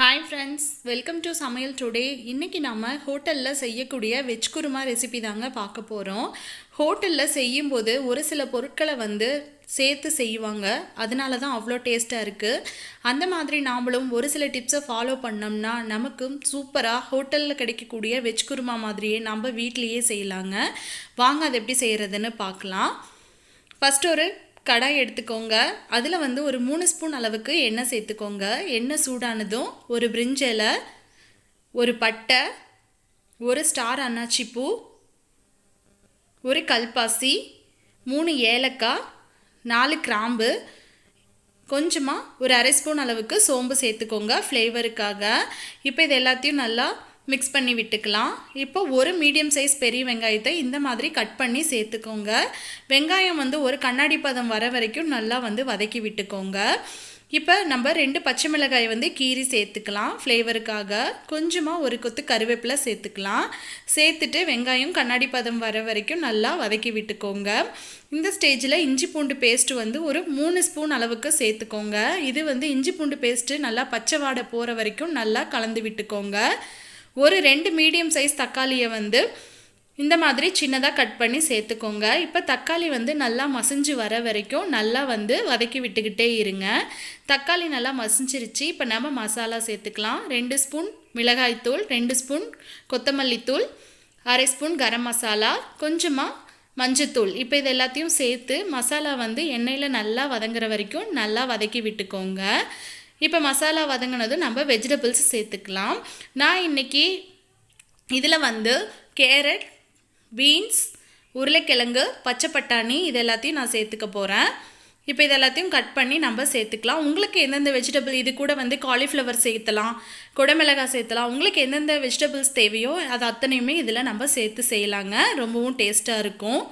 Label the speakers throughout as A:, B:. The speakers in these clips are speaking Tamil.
A: ஹாய் ஃப்ரெண்ட்ஸ், வெல்கம் டு சமையல் டுடே. இன்றைக்கி நம்ம ஹோட்டலில் செய்யக்கூடிய வெஜ் குருமா ரெசிபி தாங்க பார்க்க போகிறோம். ஹோட்டலில் செய்யும்போது ஒரு சில பொருட்களை சேர்த்து செய்வாங்க, அதனால தான் அவ்வளோ டேஸ்ட்டாக இருக்குது. அந்த மாதிரி நாமளும் ஒரு சில டிப்ஸை ஃபாலோ பண்ணோம்னா நமக்கும் சூப்பராக ஹோட்டலில் கிடைக்கக்கூடிய வெஜ் குருமா மாதிரியே நம்ம வீட்லேயே செய்யலாங்க. வாங்க அதை எப்படி செய்கிறதுன்னு பார்க்கலாம். ஃபஸ்ட்டு ஒரு கடாய் எடுத்துக்கோங்க. அதில் ஒரு 3 ஸ்பூன் அளவுக்கு எண்ணெய் சேர்த்துக்கோங்க. எண்ணெய் சூடானதும் ஒரு பிரிஞ்சி இலை, ஒரு பட்டை, ஒரு ஸ்டார் அன்னாச்சி பூ, ஒரு கல்பாசி, 3 ஏலக்காய், 4 கிராம்பு, கொஞ்சமாக ஒரு அரை ஸ்பூன் அளவுக்கு சோம்பு சேர்த்துக்கோங்க ஃப்ளேவருக்காக. இப்போ இது எல்லாத்தையும் நல்லா மிக்ஸ் பண்ணி விட்டுக்கலாம். இப்போ ஒரு மீடியம் சைஸ் பெரிய வெங்காயத்தை இந்த மாதிரி கட் பண்ணி சேர்த்துக்கோங்க. வெங்காயம் ஒரு கண்ணாடி பதம் வர வரைக்கும் நல்லா வதக்கி விட்டுக்கோங்க. இப்போ நம்ம 2 பச்சை மிளகாய் கீரி சேர்த்துக்கலாம் ஃப்ளேவருக்காக. கொஞ்சமாக ஒரு கொத்து கருவேப்பிலை சேர்த்துக்கலாம். சேர்த்துட்டு வெங்காயம் கண்ணாடி பதம் வர வரைக்கும் நல்லா வதக்கி விட்டுக்கோங்க. இந்த ஸ்டேஜில் இஞ்சி பூண்டு பேஸ்ட்டு ஒரு 3 ஸ்பூன் அளவுக்கு சேர்த்துக்கோங்க. இது இஞ்சி பூண்டு பேஸ்ட்டு நல்லா பச்சை வாடை போகிற வரைக்கும் நல்லா கலந்து விட்டுக்கோங்க. ஒரு 2 மீடியம் சைஸ் தக்காளியை இந்த மாதிரி சின்னதாக கட் பண்ணி சேர்த்துக்கோங்க. இப்போ தக்காளி நல்லா மசிஞ்சு வர வரைக்கும் நல்லா வதக்கி விட்டுக்கிட்டே இருங்க. தக்காளி நல்லா மசிஞ்சிருச்சு. இப்போ நம்ம மசாலா சேர்த்துக்கலாம். 2 ஸ்பூன் மிளகாய்த்தூள், 2 ஸ்பூன் கொத்தமல்லி தூள், அரை ஸ்பூன் கரம் மசாலா, கொஞ்சமாக மஞ்சத்தூள். இப்போ இது எல்லாத்தையும் சேர்த்து மசாலா எண்ணெயில் நல்லா வதங்குற வரைக்கும் நல்லா வதக்கி விட்டுக்கோங்க. இப்போ மசாலா வதங்கினதும் நம்ம வெஜிடபிள்ஸ் சேர்த்துக்கலாம். நான் இன்றைக்கி இதில் கேரட், பீன்ஸ், உருளைக்கிழங்கு, பச்சை பட்டாணி இது எல்லாத்தையும் நான் சேர்த்துக்க போகிறேன். இப்போ இது எல்லாத்தையும் கட் பண்ணி நம்ம சேர்த்துக்கலாம். உங்களுக்கு எந்தெந்த வெஜிடபிள், இது கூட காலிஃப்ளவர் சேர்த்தலாம், குடமிளகாய் சேர்த்தலாம். உங்களுக்கு எந்தெந்த வெஜிடபிள்ஸ் தேவையோ அது அத்தனையுமே இதில் நம்ம சேர்த்து செய்யலாங்க. ரொம்பவும் டேஸ்ட்டாக இருக்கும்.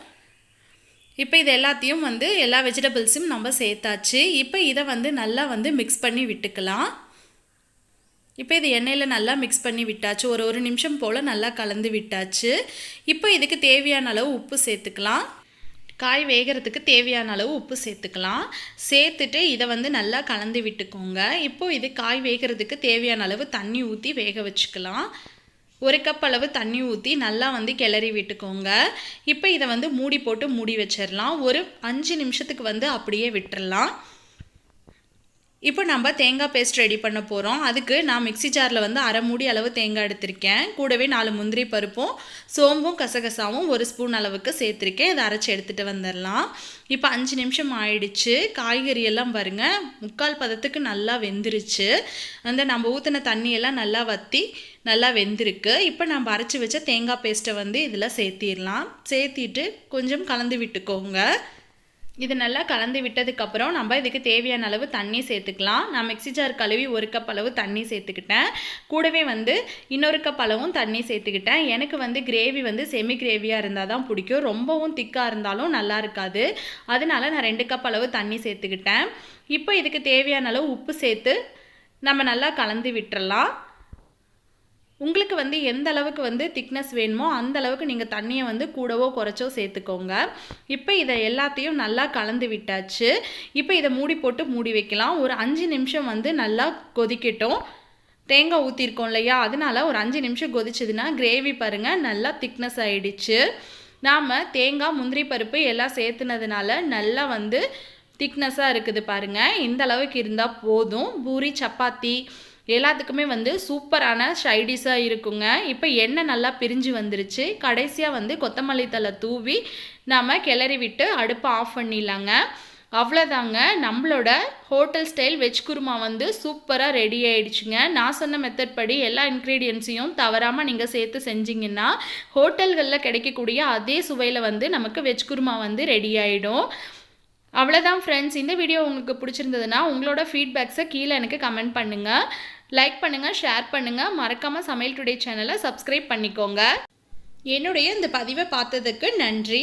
A: இப்போ இது எல்லாத்தையும் எல்லா வெஜிடபிள்ஸும் நம்ம சேர்த்தாச்சு. இப்போ இதை நல்லா மிக்ஸ் பண்ணி விட்டுக்கலாம். இப்போ இது எண்ணெயில் நல்லா மிக்ஸ் பண்ணி விட்டாச்சு. ஒரு நிமிஷம் போல் நல்லா கலந்து விட்டாச்சு. இப்போ இதுக்கு தேவையான அளவு உப்பு சேர்த்துக்கலாம். காய் வேகிறதுக்கு தேவையான அளவு உப்பு சேர்த்துக்கலாம். சேர்த்துட்டு இதை நல்லா கலந்து விட்டுக்கோங்க. இப்போது இது காய் வேகிறதுக்கு தேவையான அளவு தண்ணி ஊற்றி வேக வச்சுக்கலாம். 1 கப் அளவு தண்ணி ஊற்றி நல்லா கிளறி விட்டுக்கோங்க. இப்போ இதை மூடி போட்டு மூடி வச்சிடலாம். ஒரு 5 நிமிஷத்துக்கு அப்படியே விட்டுறலாம். இப்போ நம்ம தேங்காய் பேஸ்ட் ரெடி பண்ண போகிறோம். அதுக்கு நான் மிக்ஸி ஜாரில் அரை மூடி அளவு தேங்காய் எடுத்திருக்கேன். கூடவே 4 முந்திரி பருப்பும் சோம்பும் கசகசாவும் 1 ஸ்பூன் அளவுக்கு சேர்த்துருக்கேன். இதை அரைச்சி எடுத்துகிட்டு வந்துடலாம். இப்போ 5 நிமிஷம் ஆயிடுச்சு. காய்கறி எல்லாம் பாருங்கள் 3/4 பதத்துக்கு நல்லா வெந்துருச்சு. நம்ம ஊற்றின தண்ணியெல்லாம் நல்லா வற்றி நல்லா வெந்திருக்கு. இப்போ நம்ம அரைச்சி வச்ச தேங்காய் பேஸ்ட்டை இதில் சேர்த்திடலாம். சேர்த்திட்டு கொஞ்சம் கலந்து விட்டுக்கோங்க. இது நல்லா கலந்து விட்டதுக்கப்புறம் நம்ம இதுக்கு தேவையான அளவு தண்ணி சேர்த்துக்கலாம். நான் மிக்ஸி ஜார் கழுவி 1 கப் அளவு தண்ணி சேர்த்துக்கிட்டேன். கூடவே இன்னொரு கப் அளவும் தண்ணி சேர்த்துக்கிட்டேன். எனக்கு கிரேவி செமி கிரேவியாக இருந்தால் தான் பிடிக்கும். ரொம்பவும் திக்காக இருந்தாலும் நல்லா இருக்காது. அதனால நான் 2 கப் அளவு தண்ணி சேர்த்துக்கிட்டேன். இப்போ இதுக்கு தேவையான அளவு உப்பு சேர்த்து நம்ம நல்லா கலந்து விட்டுறலாம். உங்களுக்கு எந்த அளவுக்கு திக்னஸ் வேணுமோ அந்த அளவுக்கு நீங்கள் தண்ணியை கூடவோ குறைச்சோ சேர்த்துக்கோங்க. இப்போ இதை எல்லாத்தையும் நல்லா கலந்து விட்டாச்சு. இப்போ இதை மூடி போட்டு மூடி வைக்கலாம். ஒரு 5 நிமிஷம் நல்லா கொதிக்கட்டும். தேங்காய் ஊற்றிருக்கோம் இல்லையா, அதனால ஒரு 5 நிமிஷம் கொதிச்சதுன்னா கிரேவி பாருங்கள் நல்லா திக்னஸ் ஆகிடுச்சு. நாம் தேங்காய் முந்திரி பருப்பு எல்லாம் சேர்த்துனதுனால நல்லா திக்னஸாக இருக்குது பாருங்கள். இந்த அளவுக்கு இருந்தால் போதும். பூரி சப்பாத்தி எல்லாத்துக்குமே சூப்பரான சைடிஷாக இருக்குங்க. இப்போ எண்ணெய் நல்லா பிரிஞ்சு வந்துருச்சு. கடைசியாக கொத்தமல்லி தழை தூவி நாம் கிளறி விட்டு அடுப்பை ஆஃப் பண்ணிடலாங்க. அவ்வளோதாங்க, நம்மளோட ஹோட்டல் ஸ்டைல் வெஜ் குருமா சூப்பராக ரெடி ஆகிடுச்சுங்க. நான் சொன்ன மெத்தட் படி எல்லா இன்க்ரீடியன்ஸையும் தவறாமல் நீங்கள் சேர்த்து செஞ்சிங்கன்னா ஹோட்டல்களில் கிடைக்கக்கூடிய அதே சுவையில் நமக்கு வெஜ் குருமா ரெடி ஆகிடும். அவ்வளோதான் ஃப்ரெண்ட்ஸ். இந்த வீடியோ உங்களுக்கு பிடிச்சிருந்ததுன்னா உங்களோட ஃபீட்பேக்ஸை கீழே எனக்கு கமெண்ட் பண்ணுங்கள், லைக் பண்ணுங்கள், ஷேர் பண்ணுங்கள். மறக்காமல் சமையல் டுடே சேனலை சப்ஸ்கிரைப் பண்ணிக்கோங்க. என்னுடைய இந்த பதிவை பார்த்ததுக்கு நன்றி.